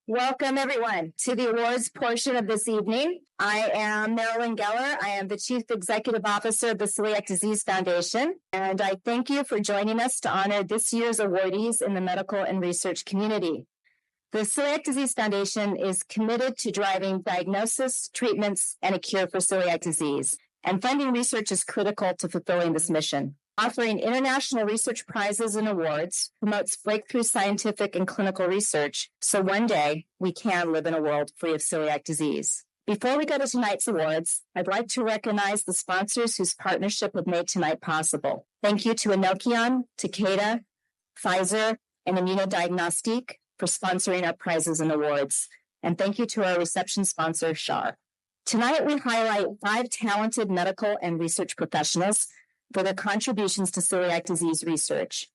Welcome, everyone, to the awards portion of this evening. I am Marilyn Geller. I am the Chief Executive Officer of the Celiac Disease Foundation, and I thank you for joining us to honor this year's awardees in the medical and research community. The Celiac Disease Foundation is committed to driving diagnosis, treatments, and a cure for celiac disease, and funding research is critical to fulfilling this mission. Offering international research prizes and awards promotes breakthrough scientific and clinical research, so one day we can live in a world free of celiac disease. Before we go to tonight's awards, I'd like to recognize the sponsors whose partnership have made tonight possible. Thank you to Inokion, Takeda, Pfizer, and Immunodiagnostic for sponsoring our prizes and awards. And thank you to our reception sponsor, Shar. Tonight, we highlight 5 talented medical and research professionals for their contributions to celiac disease research.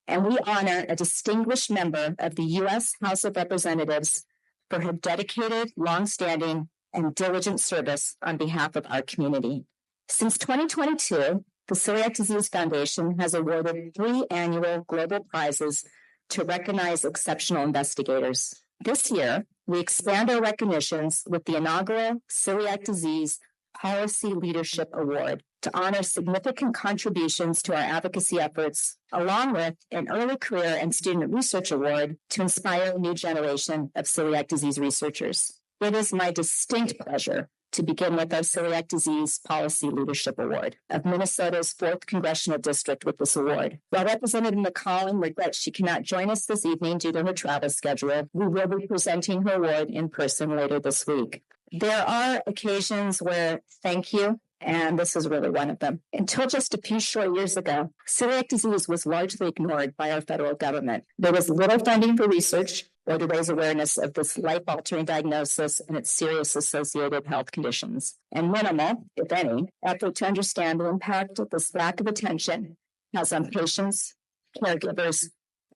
And we honor a distinguished member of the U.S. House of Representatives for her dedicated, longstanding, and diligent service on behalf of our community. Since 2022, the Celiac Disease Foundation has awarded 3 annual global prizes to recognize exceptional investigators. This year, we expand our recognitions with the inaugural Celiac Disease Policy Leadership Award to honor significant contributions to our advocacy efforts, along with an early career and student research award to inspire a new generation of celiac disease researchers. It is my distinct pleasure to begin with our Celiac Disease Policy Leadership Award of Minnesota's 4th Congressional District with this award. While Representative McCollum regrets she cannot join us this evening due to her travel schedule, we will be presenting her award in person later this week. There are occasions where thank you, and this is really one of them. Until just a few short years ago, celiac disease was largely ignored by our federal government. There was little funding for research or to raise awareness of this life-altering diagnosis and its serious associated health conditions, and minimal, if any, effort to understand the impact that this lack of attention has on patients, caregivers,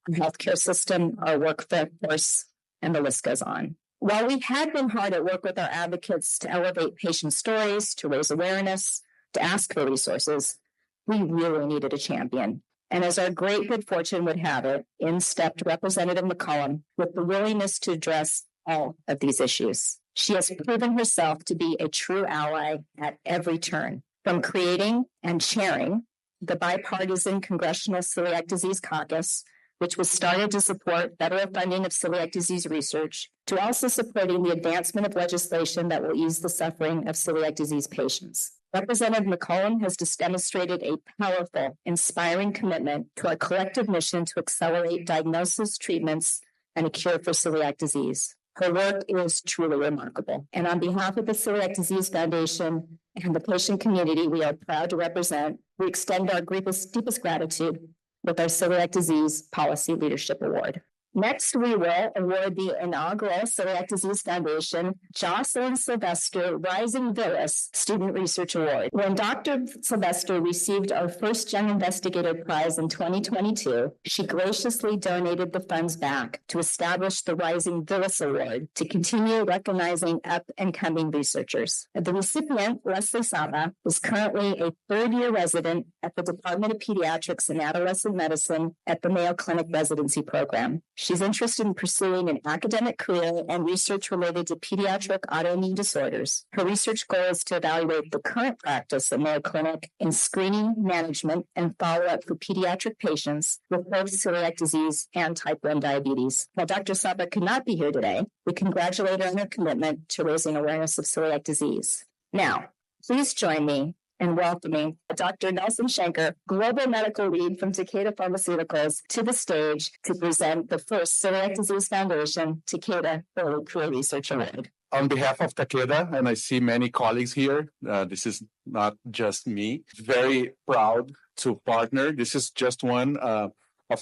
our healthcare system, our workforce, and the list goes on. While we had been hard at work with our advocates to elevate patient stories, to raise awareness, to ask for resources, we really needed a champion. And as our great good fortune would have it, in stepped Representative McCollum with the willingness to address all of these issues. She has proven herself to be a true ally at every turn, from creating and chairing the bipartisan Congressional Celiac Disease Caucus, which was started to support federal funding of celiac disease research, to also supporting the advancement of legislation that will ease the suffering of celiac disease patients. Representative McCollum has just demonstrated a powerful, inspiring commitment to our collective mission to accelerate diagnosis, treatments, and a cure for celiac disease. Her work is truly remarkable. And on behalf of the Celiac Disease Foundation and the patient community we are proud to represent, we extend our deepest gratitude with our Celiac Disease Policy Leadership Award. Next, we will award the inaugural Celiac Disease Foundation Jocelyn Sylvester Rising Villas Student Research Award. When Dr. Sylvester received our first Young Investigator Prize in 2022, she graciously donated the funds back to establish the Rising Villas Award to continue recognizing up-and-coming researchers. The recipient, Leslie Saba, is currently a 3rd-year resident at the Department of Pediatrics and Adolescent Medicine at the Mayo Clinic Residency Program. She's interested in pursuing an academic career and research related to pediatric autoimmune disorders. Her research goal is to evaluate the current practice at Mayo Clinic in screening, management, and follow-up for pediatric patients with both celiac disease and type 1 diabetes. While Dr. Saba could not be here today, we congratulate her on her commitment to raising awareness of celiac disease. Now, please join me in welcoming Dr. Nelson Schenker, Global Medical Lead from Takeda Pharmaceuticals, to the stage to present the first Celiac Disease Foundation Takeda Early Career Research Award. On behalf of Takeda, and I see many colleagues here, this is not just me, very proud to partner. This is just one of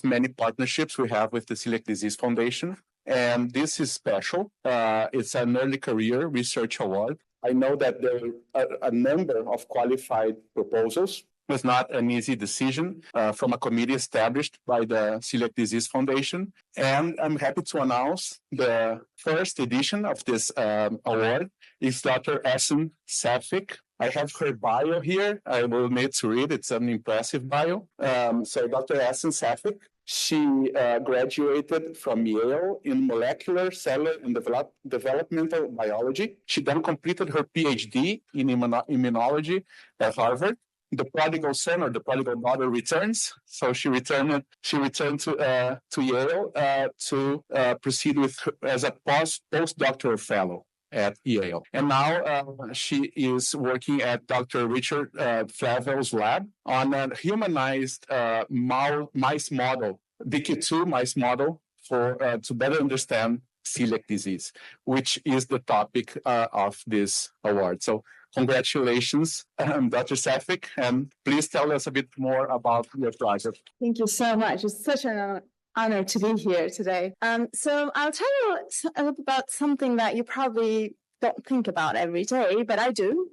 many partnerships we have with the Celiac Disease Foundation. And this is special. It's an early career research award. I know that there are a number of qualified proposals. It was not an easy decision from a committee established by the Celiac Disease Foundation. And I'm happy to announce the first edition of this award is Dr. Essen Safik. I have her bio here. I will need to read. It's an impressive bio. So Dr. Essen Safik She graduated from Yale in molecular, cellular, and developmental biology. She then completed her PhD in immunology at Harvard. The prodigal son or the prodigal daughter returns, so she returned to Yale to proceed with as a postdoctoral fellow at Yale. And now she is working at Dr. Richard Flavel's lab on a humanized mice model, DQ2 mice model, for to better understand celiac disease, which is the topic of this award. So congratulations, Dr. Safik, and please tell us a bit more about your project. Thank you so much. It's such an honor to be here today. So I'll tell you a little about something that you probably don't think about every day, but I do.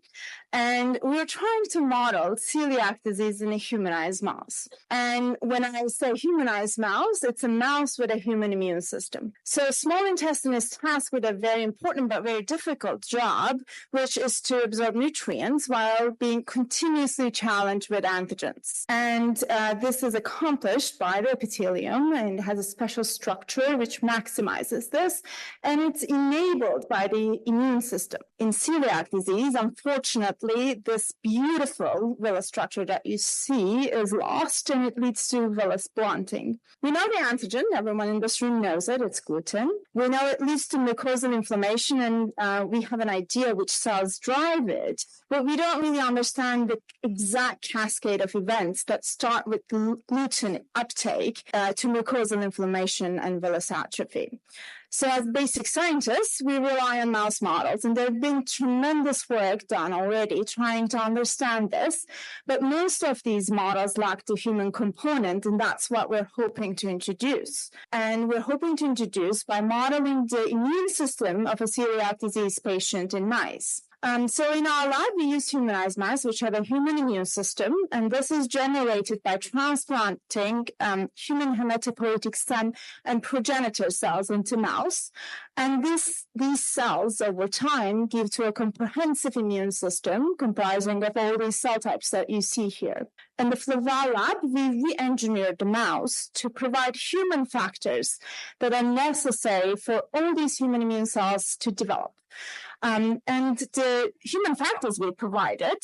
And we're trying to model celiac disease in a humanized mouse. And when I say humanized mouse, it's a mouse with a human immune system. So small intestine is tasked with a very important but very difficult job, which is to absorb nutrients while being continuously challenged with antigens. And this is accomplished by the epithelium, and it has a special structure which maximizes this. And it's enabled by the immune system. In celiac disease, unfortunately, this beautiful villus structure that you see is lost, and it leads to villus blunting. We know the antigen. Everyone in this room knows it. It's gluten. We know it leads to mucosal inflammation, and we have an idea which cells drive it, but we don't really understand the exact cascade of events that start with gluten uptake to mucosal inflammation and villus atrophy. So as basic scientists, we rely on mouse models, and there have been tremendous work done already trying to understand this, but most of these models lack the human component, and that's what we're hoping to introduce. And we're hoping to introduce by modeling the immune system of a celiac disease patient in mice. So in our lab, we use humanized mice, which have a human immune system, and this is generated by transplanting human hematopoietic stem and progenitor cells into mouse. And these cells, over time, give to a comprehensive immune system comprising of all these cell types that you see here. In the Flavel lab, we re-engineered the mouse to provide human factors that are necessary for all these human immune cells to develop. And the human factors we provided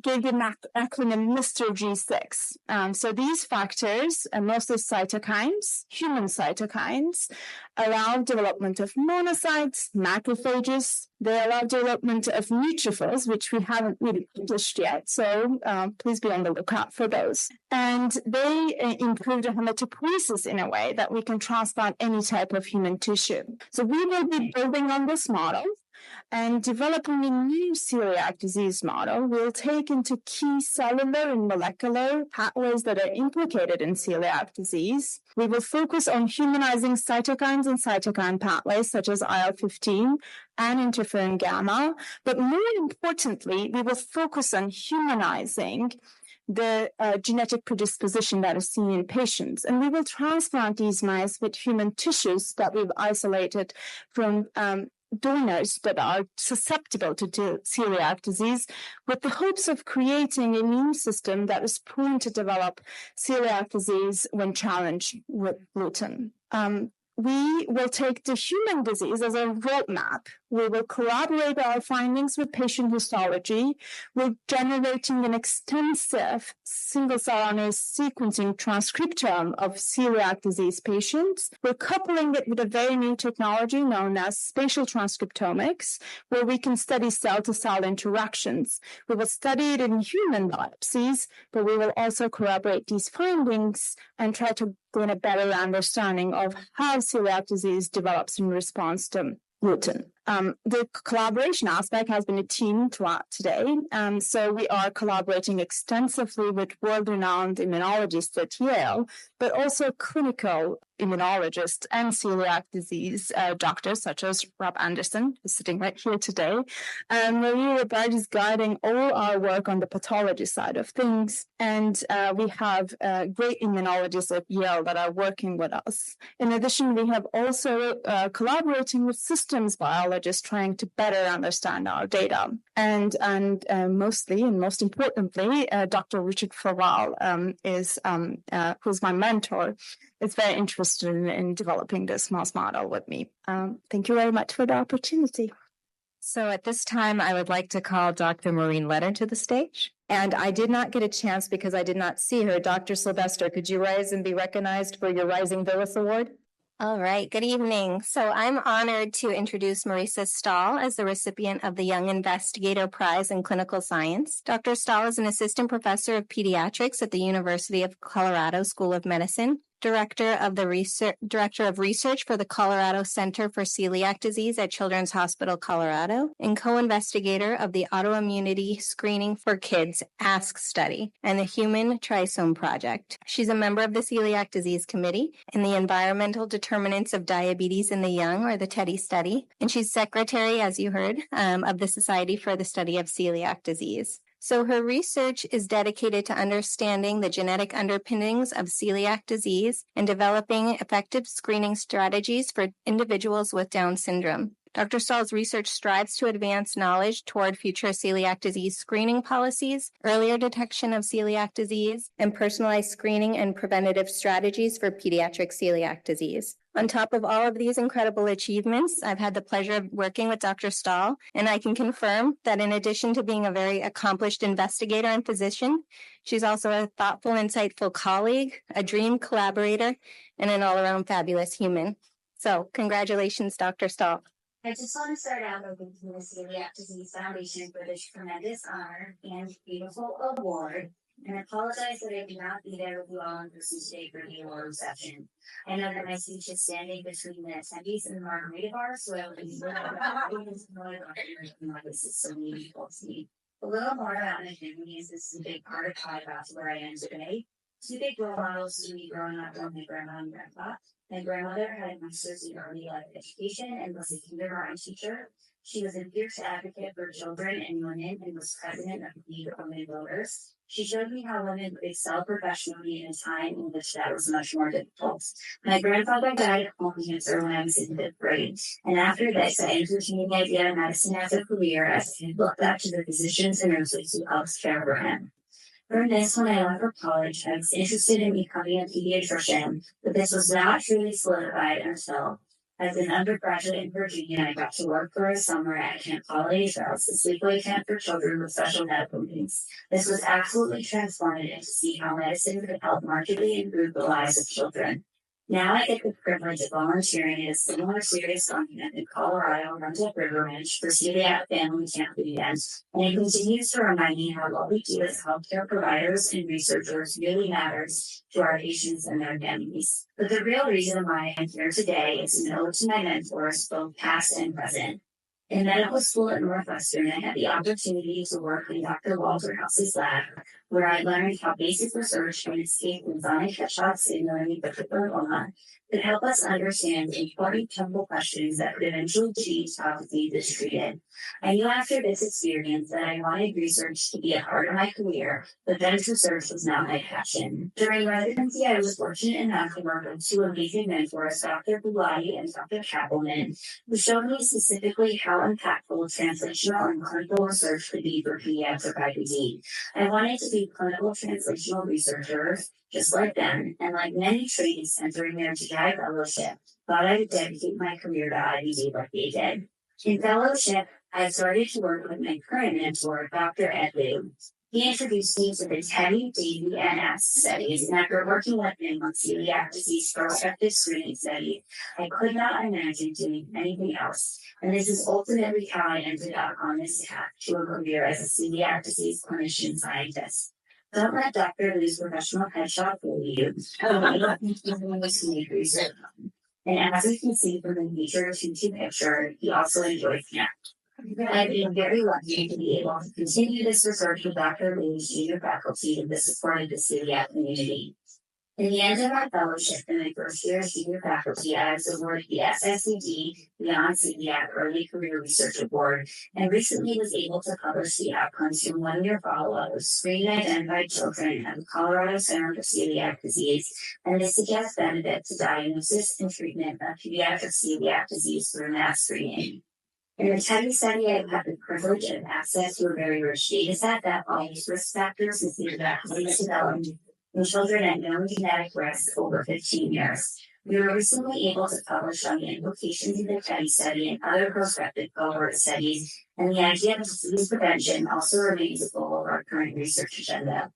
gave the acronym Mr. G6. So these factors, mostly cytokines, human cytokines, allow development of monocytes, macrophages. They allow development of neutrophils, which we haven't really published yet. So please be on the lookout for those. And they improve the hematopoiesis in a way that we can transplant any type of human tissue. So we will be building on this model and developing a new celiac disease model. We'll take into key cellular and molecular pathways that are implicated in celiac disease. We will focus on humanizing cytokines and cytokine pathways such as IL-15 and interferon gamma. But more importantly, we will focus on humanizing the genetic predisposition that is seen in patients. And we will transplant these mice with human tissues that we've isolated from donors that are susceptible to celiac disease, with the hopes of creating an immune system that is prone to develop celiac disease when challenged with gluten. We will take the human disease as a roadmap. We will corroborate our findings with patient histology. We're generating an extensive single-cell RNA sequencing transcriptome of celiac disease patients. We're coupling it with a very new technology known as spatial transcriptomics, where we can study cell-to-cell interactions. We will study it in human biopsies, but we will also corroborate these findings and try to gain a better understanding of how celiac disease develops in response to gluten. The collaboration aspect has been a team throughout today. So we are collaborating extensively with world-renowned immunologists at Yale, but also clinical immunologists and celiac disease doctors, such as Rob Anderson, who's sitting right here today. And Maria Bard is guiding all our work on the pathology side of things. And we have great immunologists at Yale that are working with us. In addition, we have also collaborating with systems biologists biologists trying to better understand our data. And mostly and most importantly, Dr. Richard Farrell who's my mentor, is very interested in developing this mouse model with me. Thank you very much for the opportunity. So at this time, I would like to call Dr. Maureen Leonard to the stage. And I did not get a chance because I did not see her. Dr. Sylvester, could you rise and be recognized for your Rising Willis Award? All right, good evening. So I'm honored to introduce Marisa Stahl as the recipient of the Young Investigator Prize in Clinical Science. Dr. Stahl is an assistant professor of pediatrics at the University of Colorado School of Medicine, Director of Research for the Colorado Center for Celiac Disease at Children's Hospital Colorado, and co-investigator of the Autoimmunity Screening for Kids ASK study and the Human Trisome Project. She's a member of the Celiac Disease Committee and the Environmental Determinants of Diabetes in the Young, or the TEDdy study, and she's secretary, as you heard, of the Society for the Study of Celiac Disease. So her research is dedicated to understanding the genetic underpinnings of celiac disease and developing effective screening strategies for individuals with Down syndrome. Dr. Stahl's research strives to advance knowledge toward future celiac disease screening policies, earlier detection of celiac disease, and personalized screening and preventative strategies for pediatric celiac disease. On top of all of these incredible achievements, I've had the pleasure of working with Dr. Stahl, and I can confirm that in addition to being a very accomplished investigator and physician, she's also a thoughtful, insightful colleague, a dream collaborator, and an all-around fabulous human. So congratulations, Dr. Stahl. I just want to start out by thanking the Celiac Disease Foundation for this tremendous honor and beautiful award, and apologize that I could not be there with you all in person today for the award reception. I know that my speech is standing between the attendees and the margarita bar, so I will be this is so meaningful to me. A little more about my family, as this is a big part of how I got to where I am today. Two big role models to me growing up were my grandma and grandpa. My grandmother had a master's in early life education and was a kindergarten teacher. She was a fierce advocate for children and women and was president of the League of Women Voters. She showed me how women could excel professionally in a time in which that was much more difficult. My grandfather died of colon cancer when I was in 5th grade, and after this, I entertained the idea of medicine as a career as I looked up to the physicians and nurses who helped care for him. From this, when I left for college, I was interested in becoming a pediatrician, but this was not truly solidified until, as an undergraduate in Virginia, I got to work for a summer at Camp Holiday Trails, a sleepaway camp for children with special medical needs. This was absolutely transformative to see how medicine could help markedly improve the lives of children. Now I get the privilege of volunteering at a similar serious camp in Colorado, runs at River Ranch for celiac family camp weekends, and it continues to remind me how what we do as healthcare providers and researchers really matters to our patients and their families. But the real reason why I'm here today is an ode to my mentors, both past and present. In medical school at Northwestern, I had the opportunity to work in Dr. Walter House's lab, where I learned how basic research on escape lymphonic headshot signaling for lymphoma could help us understand important chemical questions that could eventually change how disease is treated. I knew after this experience that I wanted research to be a part of my career, but bench research was not my passion. During residency, I was fortunate enough to work with two amazing mentors, Dr. Bulati and Dr. Kappelman, who showed me specifically how impactful translational and clinical research could be for pediatric IBD. I wanted to be clinical translational researchers, just like them, and like many trainees entering their GI fellowship, thought I would dedicate my career to IBD like they did. In fellowship, I started to work with my current mentor, Dr. Ed Liu. He introduced me to the TEDdy, DDW, and ASK studies, and after working with him on celiac disease prospective screening studies, I could not imagine doing anything else. And this is ultimately how I ended up on this path to a career as a celiac disease clinician scientist. Don't let Dr. Liu's professional headshot fool you. I don't think he's going to make research. And as we can see from the Nature 2 picture, he also enjoys camp. I've been very lucky to be able to continue this research with Dr. Liu's junior faculty in the support of the celiac community. In the end of my fellowship in my first year as senior faculty, I was awarded the SSCD Beyond Celiac Early Career Research Award, and recently was able to publish the outcomes from one-year follow-up of screened identified children at the Colorado Center for Celiac Disease, and they suggest benefit to diagnosis and treatment of pediatric celiac disease through mass screening. In the TEDdy study, I've had the privilege of access to a very rich data set that follows risk factors and Celiac disease development in children at known genetic risk over 15 years. We were recently able to publish on the implications of the TEDdy study and other prospective cohort studies, and the idea of disease prevention also remains a goal of our current research agenda.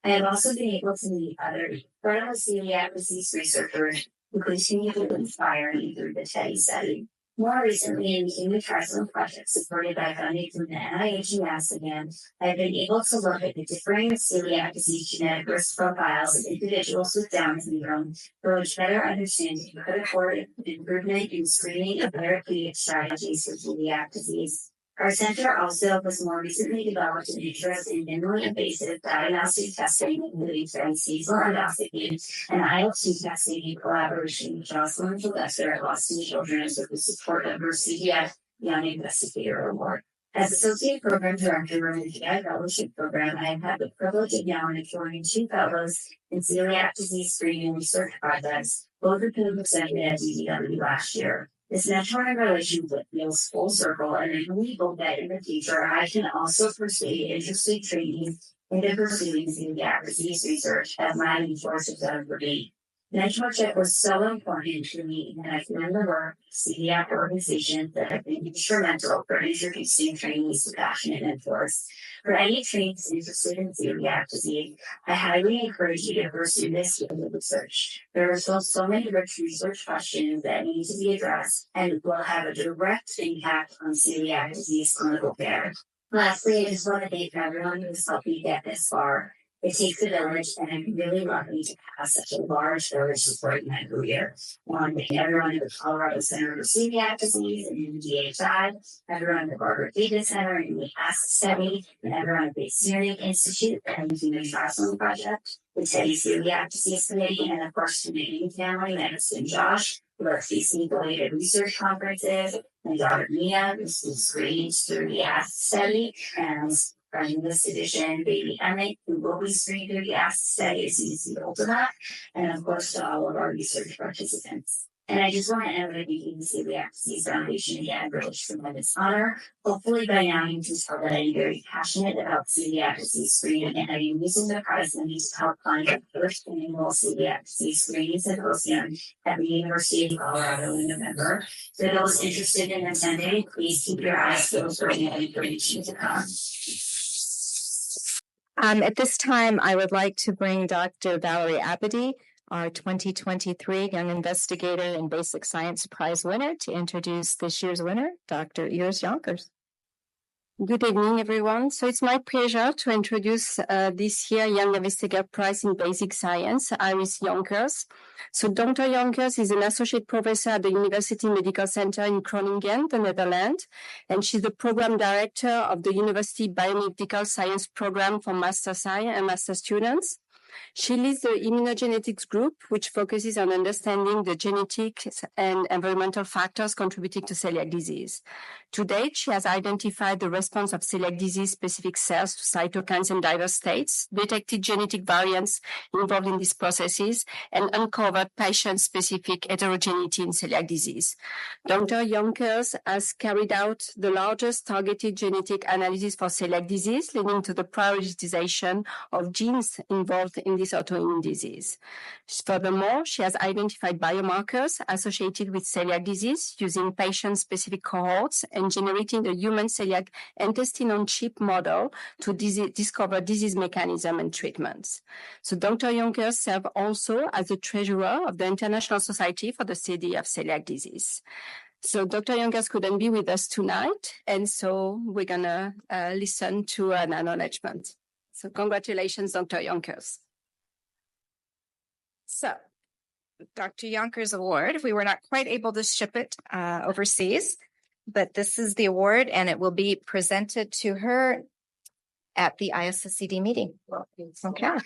I have also been able to meet other incredible celiac disease researchers who continue to inspire me through the TEDdy study. More recently, in the Human Triathlon Project supported by funding from the NIH and NASA, I have been able to look at the differing celiac disease genetic risk profiles of individuals with Down syndrome, for which better understanding could afford improvement in screening and therapeutic strategies for celiac disease. Our center also has more recently developed an interest in minimally invasive diagnostic testing, including transcranial endoscopy and IL-2 testing in collaboration with Jocelyn Professor at Boston Children's with the support of her CDF Young Investigator Award. As Associate Program Director of the GI Fellowship Program, I have had the privilege of now mentoring 2 fellows in celiac disease screening research projects, both of whom presented at DDW last year. This mentoring relationship feels full circle, and I really hope that in the future I can also persuade interested trainees into pursuing celiac disease research as my mentors have done for me. Mentorship was so important to me, and I commend the work of celiac organizations that have been instrumental for introducing trainees to passionate mentors. For any trainees interested in celiac disease, I highly encourage you to pursue this field of research. There are still so many rich research questions that need to be addressed and will have a direct impact on celiac disease clinical care. Lastly, I just want to thank everyone who has helped me get this far. It takes a village, and I'm really lucky to have such a large village supporting my career. I want to thank everyone at the Colorado Center for Celiac Disease and in the DHI, everyone at the Barbara Data Center and the ASK study, and everyone at the Celiac Institute and the Human Triathlon Project, the TEDdy Celiac Disease Committee, and of course to the family, Madison Josh, who are facing related research conferences, and Dr. Mia, who's screened through the ASK study, and from this edition, baby Emmett, who will be screened through the ASK study as soon as he's old enough, and of course to all of our research participants. And I just want to end by thanking the Celiac Disease Foundation again for this tremendous honor. Hopefully by now you can tell that I'm very passionate about celiac disease screening, and I'm using the prize money to help fund the first annual celiac disease screening symposium at the University of Colorado in November. For those interested in attending, please keep your eyes peeled for any information to come. At this time, I would like to bring Dr. Valerie Abedy, our 2023 Young Investigator in Basic Science Prize winner, to introduce this year's winner, Dr. Iris Jonkers. Good evening, everyone. So it's my pleasure to introduce this year Young Investigator Prize in Basic Science, Iris Jonkers. So Dr. Jonkers is an associate professor at the University Medical Center in Groningen, the Netherlands, and she's the program director of the University Biomedical Science Program for Master Science and Master students. She leads the immunogenetics group, which focuses on understanding the genetics and environmental factors contributing to celiac disease. To date, she has identified the response of celiac disease-specific cells to cytokines in diverse states, detected genetic variants involved in these processes, and uncovered patient-specific heterogeneity in celiac disease. Dr. Jonkers has carried out the largest targeted genetic analysis for celiac disease, leading to the prioritization of genes involved in this autoimmune disease. Furthermore, she has identified biomarkers associated with celiac disease using patient-specific cohorts and generating the human celiac intestine-on-chip model to discover disease mechanism and treatments. So Dr. Jonkers serves also as the treasurer of the International Society for the Study of Celiac Disease. So Dr. Jonkers couldn't be with us tonight, and so we're going to listen to an acknowledgement. So congratulations, Dr. Jonkers. So, Dr. Yonkers Award, we were not quite able to ship it overseas, but this is the award, and it will be presented to her at the ISSCD meeting. Okay.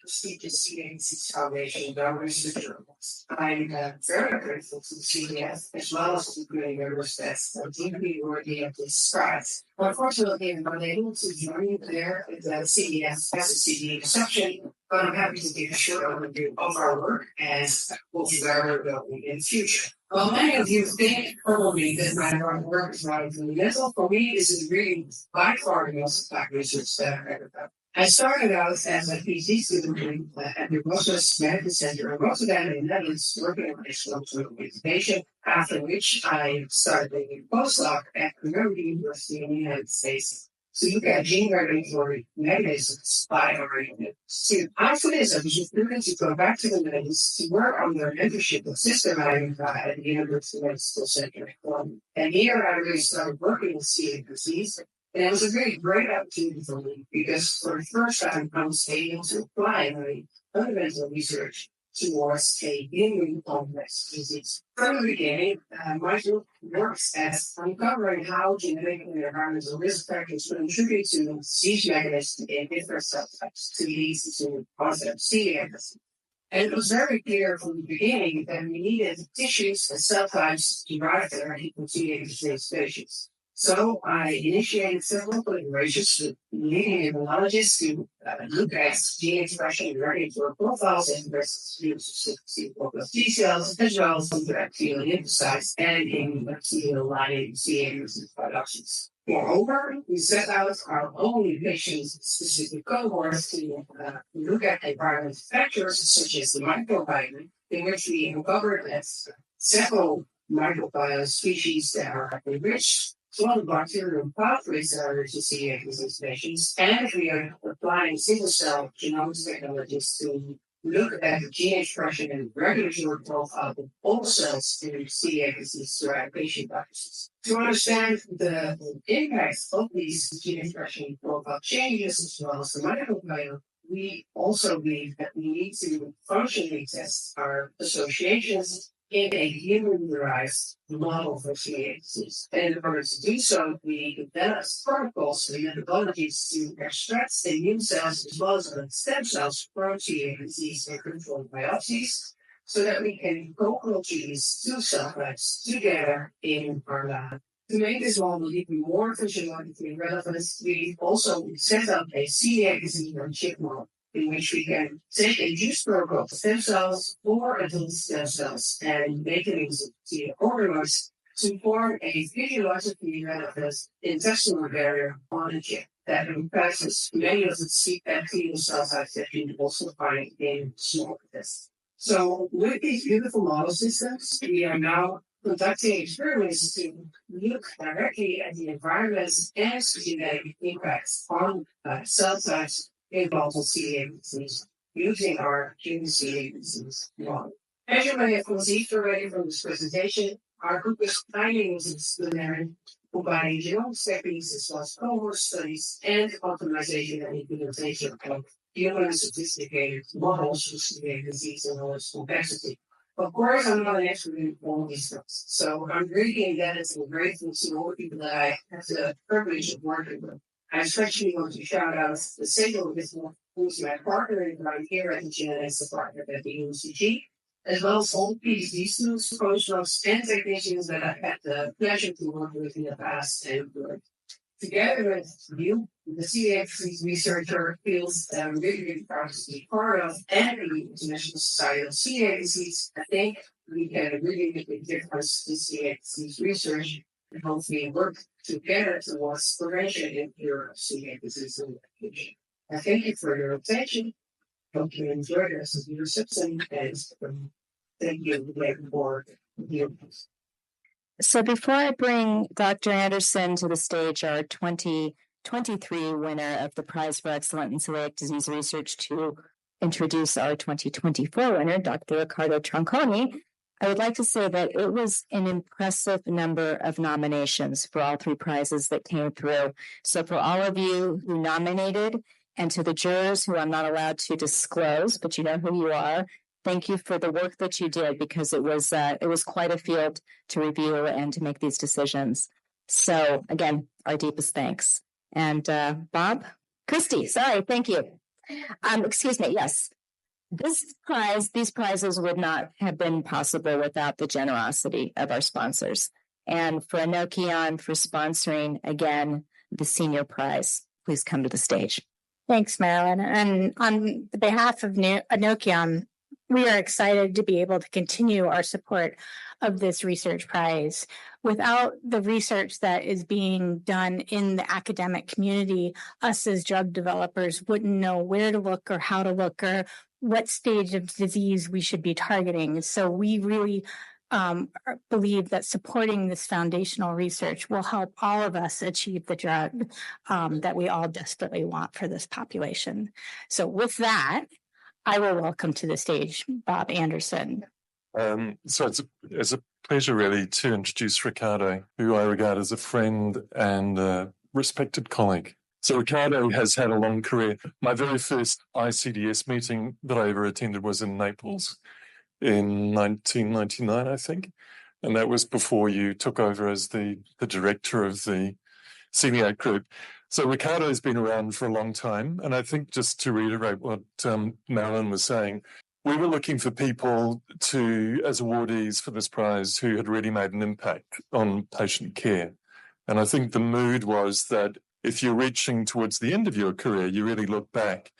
Prestigious Celiac Disease Foundation research journals. I'm very grateful to CDF as well as to the members that are deeply worthy of this prize. Unfortunately, I'm unable to join you there at the CDF SSCD reception, but I'm happy to give a short overview of our work and what we are developing in the future. Well, many of you think probably that my work is not fundamental. For me, this is really by far the most impact research that I've ever done. I started out as a PhD student at the Rosas Medical Center in Rotterdam in the Netherlands, working on explosive education, after which I started a postdoc at Riccardo University in the United States to look at gene regulatory mechanisms by RNA. So after this, I was recruited to go back to the Netherlands to work on the mentorship of Sister at the University Medical Center. And here I really started working with celiac disease. And it was a very great opportunity for me because for the first time I was able to apply my fundamental research towards a immune complex disease. From the beginning, my group works at uncovering how genetic and environmental risk factors contribute to disease mechanisms in different cell types to lead to concept celiac disease. And it was very clear from the beginning that we needed tissues and cell types derived directly from celiac disease patients. So I initiated several collaborations with leading immunologists to look at gene expression and regulatory profiles in specific T cells, as well as bacterial lymphocytes and in bacterial lining CAs productions. Moreover, we set out our own patient-specific cohorts to look at environmental factors such as the microbiome, in which we uncovered that several microbiome species that are enriched one bacterial pathways that are associated with these patients, and we are applying single-cell genomics technologies to look at the gene expression and regulatory profile of all cells in celiac disease patient practices. To understand the impact of these gene expression profile changes as well as the microbiome, we also believe that we need to functionally test our associations in a human-derived model for celiac disease. And in order to do so, we developed protocols and methodologies to extract immune cells as well as stem cells from celiac disease and controlled biopsies, so that we can co-culture these two cell types together in our lab. To make this model even more physiologically relevant, we also set up a celiac disease on chip model, in which we can take a juice protocol of stem cells or adult stem cells and make it into the organoids to form a physiologically relevant intestinal barrier on a chip that impacts many of the bacterial cell types that you also find in small intestines. So with these beautiful model systems, we are now conducting experiments to look directly at the environment's and genetic impacts on cell types involved in celiac disease using our human celiac disease model. As you may have conceived already from this presentation, our group is finding disciplinary, combining genomics techniques as well as cohort studies and optimization and implementation of human sophisticated models for celiac disease and all its complexity. Of course, I'm not an expert in all these things, so I'm really indebted and grateful to all the people that I have the privilege of working with. I especially want to shout out the single business who's my partner in right here at the genetics department at the UCG, as well as all PhD students, postdocs, and technicians that I've had the pleasure to work with in the past. And together with you, the Celiac Disease Researcher feels that I'm really, really proud to be part of, and the International Society of Celiac Disease. I think we can really make a difference in celiac disease research and hopefully work together towards prevention and cure of celiac disease in the future. I thank you for your attention. Hope you enjoyed the rest of your session, and thank you again for your. So before I bring Dr. Anderson to the stage, our 2023 winner of the Prize for Excellence in Celiac Disease Research, to introduce our 2024 winner, Dr. Riccardo Troncone, I would like to say that it was an impressive number of nominations for all three prizes that came through. So for all of you who nominated, and to the jurors who I'm not allowed to disclose, but you know who you are, thank you for the work that you did, because it was quite a field to review and to make these decisions. So again, our deepest thanks. And Bob, Christy, sorry, thank you. Excuse me, yes. These prizes would not have been possible without the generosity of our sponsors. And for Enochion for sponsoring, again, the senior prize, please come to the stage. Thanks, Marilyn. And on behalf of Enochion, We are excited to be able to continue our support of this research prize. Without the research that is being done in the academic community, us as drug developers wouldn't know where to look or how to look or what stage of disease we should be targeting. So we really believe that supporting this foundational research will help all of us achieve the drug that we all desperately want for this population. So with that, I will welcome to the stage Bob Anderson. So it's a pleasure really to introduce Riccardo, who I regard as a friend and a respected colleague. So Riccardo has had a long career. My very first ICDS meeting that I ever attended was in Naples in 1999, I think. And that was before you took over as the director of the Celiac group. So Riccardo has been around for a long time. And I think just to reiterate what Marilyn was saying, we were looking for people as awardees for this prize who had really made an impact on patient care. And I think the mood was that if you're reaching towards the end of your career, you really look back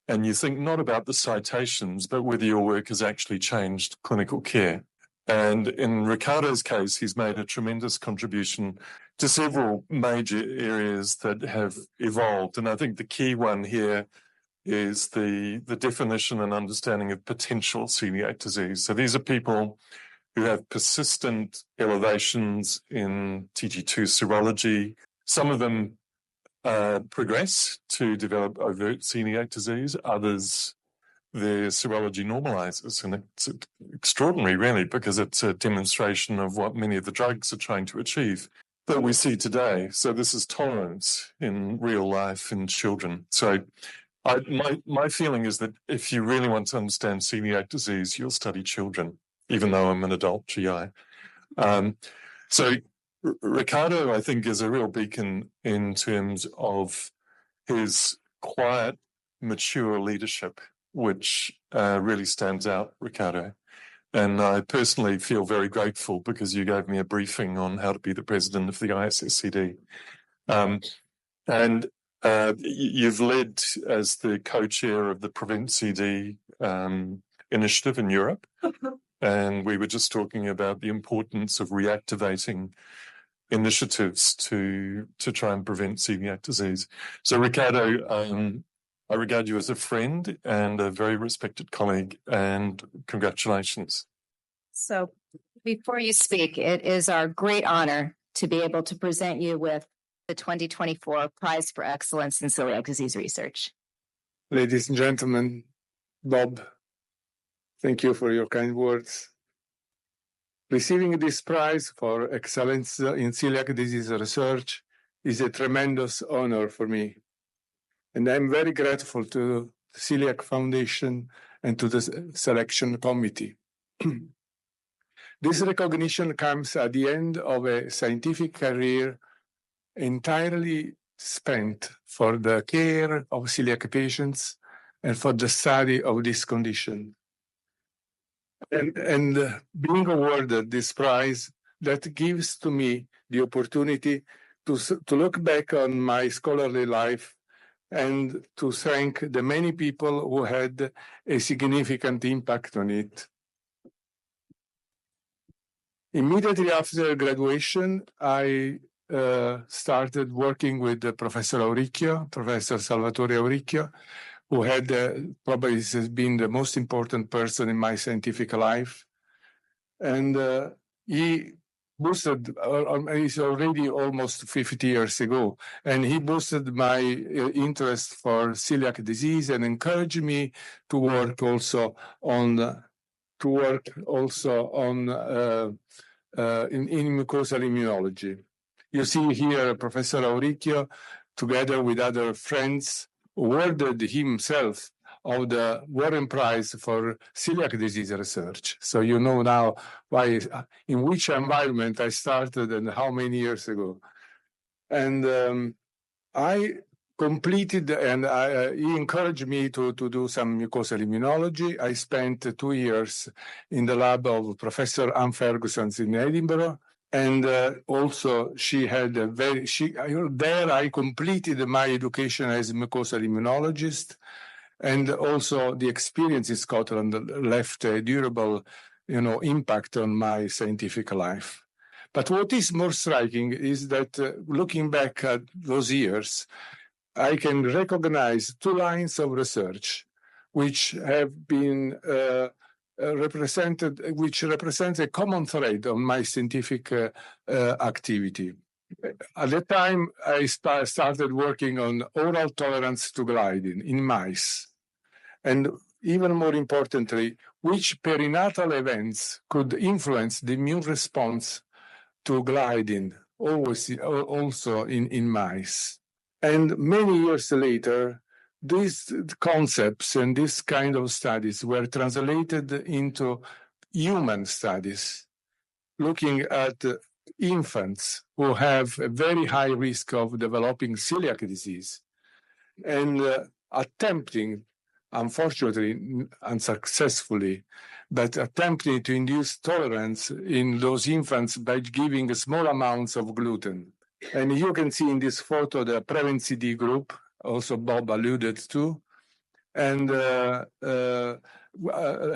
and you think not about the citations, but whether your work has actually changed clinical care. And in Riccardo's case, he's made a tremendous contribution to several major areas that have evolved. And I think the key one here is the definition and understanding of potential celiac disease. So these are people who have persistent elevations in TG2 serology. Some of them progress to develop overt celiac disease. Others, their serology normalizes. And it's extraordinary, really, because it's a demonstration of what many of the drugs are trying to achieve that we see today. So this is tolerance in real life in children. So my feeling is that if you really want to understand celiac disease, you'll study children, even though I'm an adult GI. So Riccardo, I think, is a real beacon in terms of his quiet, mature leadership, which really stands out, Riccardo. And I personally feel very grateful because you gave me a briefing on how to be the president of the ISSCD. And you've led as the co-chair of the Prevent CD initiative in Europe. And we were just talking about the importance of reactivating initiatives to try and prevent celiac disease. So Riccardo, I regard you as a friend and a very respected colleague, and congratulations. So before you speak, it is our great honor to be able to present you with the 2024 Prize for Excellence in Celiac Disease Research. Ladies and gentlemen, Bob, thank you for your kind words. Receiving this prize for excellence in celiac disease research is a tremendous honor for me. And I'm very grateful to the Celiac Foundation and to the selection committee. This recognition comes at the end of a scientific career entirely spent for the care of celiac patients and for the study of this condition. And being awarded this prize, that gives to me the opportunity to look back on my scholarly life and to thank the many people who had a significant impact on it. Immediately after graduation, I started working with Professor Salvatore Auricchio, who had probably has been the most important person in my scientific life. And he boosted, it's already almost 50 years ago, and he boosted my interest for celiac disease and encouraged me to work also on in mucosal immunology. You see here Professor Auricchio, together with other friends, awarded himself of the Warren Prize for Celiac Disease Research. So you know now why, in which environment I started and how many years ago. And I completed, and he encouraged me to do some mucosal immunology. I spent 2 years in the lab of Professor Anne Ferguson in Edinburgh. And also, she had there I completed my education as a mucosal immunologist. And also the experience in Scotland left a durable, impact on my scientific life. But what is more striking is that looking back at those years, I can recognize 2 lines of research which have been which represent a common thread on my scientific activity. At that time, I started working on oral tolerance to gliadin in mice. And even more importantly, which perinatal events could influence the immune response to gliadin, also in mice. And many years later, these concepts and this kind of studies were translated into human studies, looking at infants who have a very high risk of developing celiac disease and attempting, unfortunately, unsuccessfully, but attempting to induce tolerance in those infants by giving small amounts of gluten. And you can see in this photo the PreventCD group, also Bob alluded to, and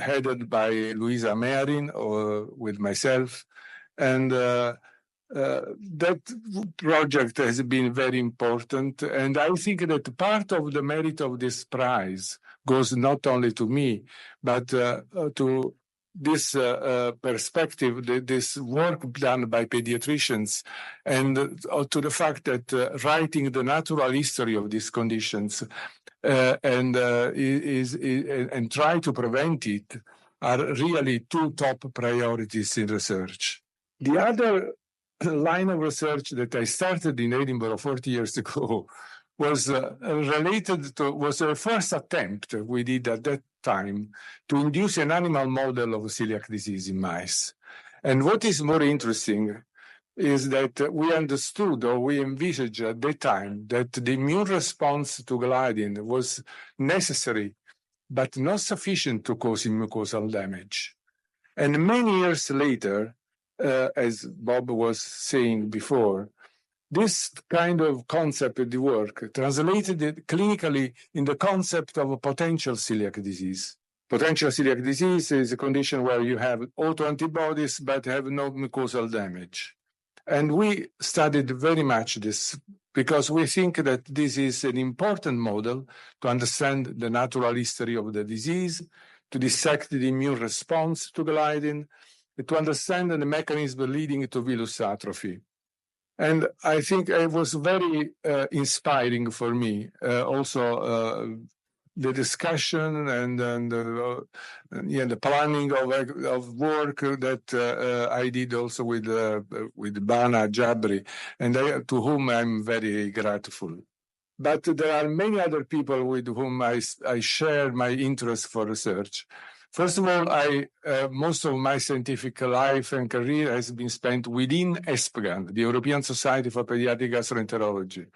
headed by Luisa Mearin with myself. And that project has been very important. And I think that part of the merit of this prize goes not only to me, but to this perspective, this work done by pediatricians, and to the fact that writing the natural history of these conditions and try to prevent it are really 2 top priorities in research. The other line of research that I started in Edinburgh 40 years ago was was the first attempt we did at that time to induce an animal model of celiac disease in mice. And what is more interesting is that we understood, or we envisaged at that time, that the immune response to gliadin was necessary, but not sufficient to cause mucosal damage. And many years later, as Bob was saying before, this kind of concept of the work translated it clinically in the concept of a potential celiac disease. Potential celiac disease is a condition where you have autoantibodies but have no mucosal damage. And we studied very much this because we think that this is an important model to understand the natural history of the disease, to dissect the immune response to gliadin, to understand the mechanism leading to villus atrophy. And I think it was very inspiring for me. Also, the discussion and the planning of work that I did also with Bana Jabri, and to whom I'm very grateful. But there are many other people with whom I share my interest for research. First of all, most of my scientific life and career has been spent within ESPGHAN, the European Society for Pediatric Gastroenterology.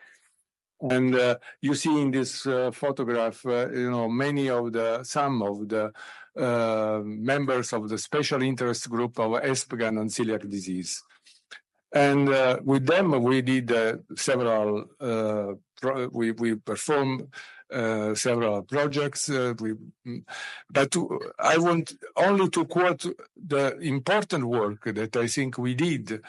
And you see in this photograph, some of the members of the special interest group of ESPGHAN on celiac disease. And with them, we did several, we performed several projects. But I want only to quote the important work that I think we did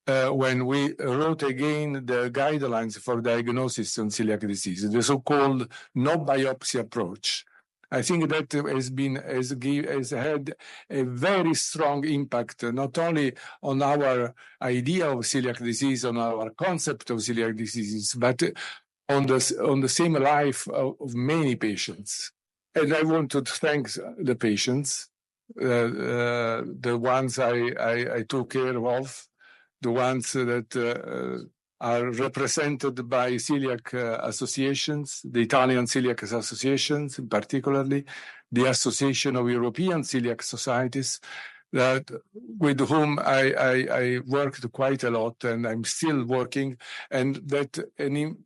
when we wrote again the guidelines for diagnosis on celiac disease, the so-called no biopsy approach. I think that has had a very strong impact, not only on our idea of celiac disease, on our concept of celiac disease, but on the same life of many patients. And I want to thank the patients, the ones I took care of, the ones that are represented by celiac associations, the Italian Celiac Associations, particularly the Association of European Celiac Societies, with whom I worked quite a lot, and I'm still working, and that an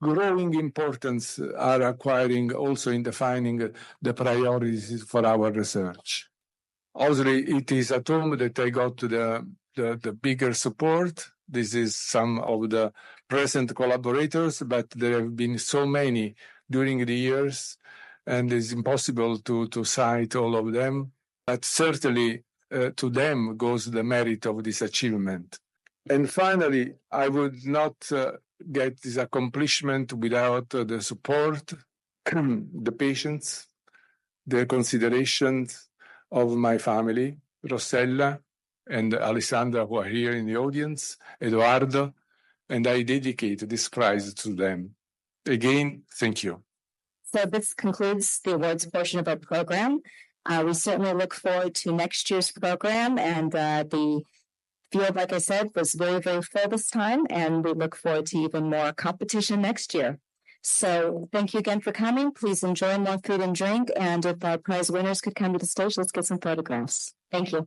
growing importance are acquiring also in defining the priorities for our research. Obviously, it is at home that I got the bigger support. This is some of the present collaborators, but there have been so many during the years and it's impossible to cite all of them, but certainly to them goes the merit of this achievement. And finally, I would not get this accomplishment without the support, the patients, the considerations of my family, Rossella and Alessandra, who are here in the audience, Eduardo, and I dedicate this prize to them. Again, thank you. So this concludes the awards portion of our program. We certainly look forward to next year's program, and the field, like I said, was very, very full this time, and we look forward to even more competition next year. So thank you again for coming. Please enjoy more food and drink, and if our prize winners could come to the stage, let's get some photographs. Thank you.